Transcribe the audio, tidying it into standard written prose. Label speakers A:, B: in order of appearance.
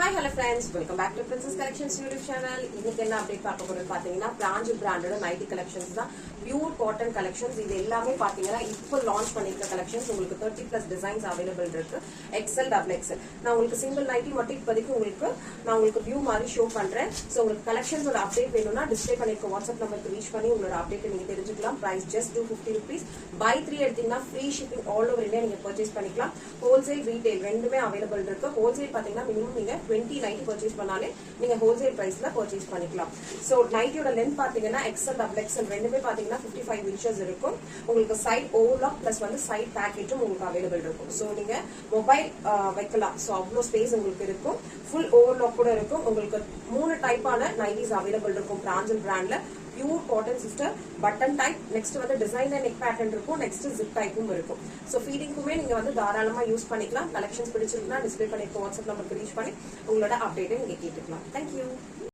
A: Hi hello friends, welcome back to Princess Collections YouTube channel. இன்னைக்கு என்ன update பார்க்க போறோம்னு பாத்தீங்கன்னா பிராஞ்ச் பிராண்டோட நைட்டி கலெக்ஷன்ஸ் தான். Pure cotton collections. இது எல்லாமே பாத்தீங்கன்னா இப்போ லான்ச் பண்ணிருக்க கலெக்ஷன்ஸ். உங்களுக்கு 30+ டிசைன்ஸ் அவைலபிள் இருக்கு. XL XXL. நான் உங்களுக்கு சிங்கிள் நைட்டி மட்டும் இப்போதைக்கு நான் உங்களுக்கு வியூ மாதிரி ஷோ பண்றேன். சோ உங்களுக்கு கலெக்ஷன்ஸோட அப்டேட் வேணும்னா டிஸ்ப்ளே பண்ணிருக்க வாட்ஸ்அப் நம்பருக்கு ரீச் பண்ணி உங்களோட அப்டேட் நீங்க தெரிஞ்சுக்கலாம். Price just 250 rupees. Buy 3 எடுத்தீங்கன்னா free shipping all over India நீங்க பர்ச்சேஸ் பண்ணிக்கலாம். ஹோல்சேல் ரீட்டைல் ரெண்டுமே அவைலபிள் இருக்கு. ஹோல்சேல் பாத்தீங்கன்னா மினிமம் நீங்க 20 நைட்டி பர்ச்சேஸ் பண்ணாலே நீங்க ஹோல்சேல் பிரைஸ்ல பர்ச்சேஸ் பண்ணிக்கலாம். சோ நைட்டியோட லென்த் பாத்தீங்கன்னா XL XXL ரெண்டுமே பாத்தீங்கன்னா 55 இன்ச்சஸ் இருக்கும். உங்களுக்கு சைட் ஓவர்லாக் பிளஸ் வந்து சைட் பேக்கெட்டும் உங்களுக்கு அவைலபிள் இருக்கும். சோ நீங்க மொபைல் வைக்கலாம். சோ அவ்வளவு ஸ்பேஸ் உங்களுக்கு இருக்கும். ஃபுல் ஓவர்லாக் கூட இருக்கும். உங்களுக்கு 3 டைப்பான நைட்டிஸ் அவைலபிள் இருக்கும் பிராஞ்சல் பிராண்ட்ல. Pure cotton sister button type, next வந்து டிசைனர் நெக் பேட்டர்ன் இருக்கும், நெக்ஸ்ட் ஜிப் டைப்பும் இருக்கும். சோ ஃபீடிங்குமே நீங்க வந்து தாராளமா யூஸ் பண்ணிக்கலாம். கலெக்ஷன்ஸ் பிடிச்சிருக்குன்னா டிஸ்ப்ளே பண்ணிருக்க வாட்ஸ்அப் நம்பருக்கு ரீச் பண்ணி உங்களோட அப்டேட்டை நீங்க கேட்டுக்கலாம். தேங்க்யூ.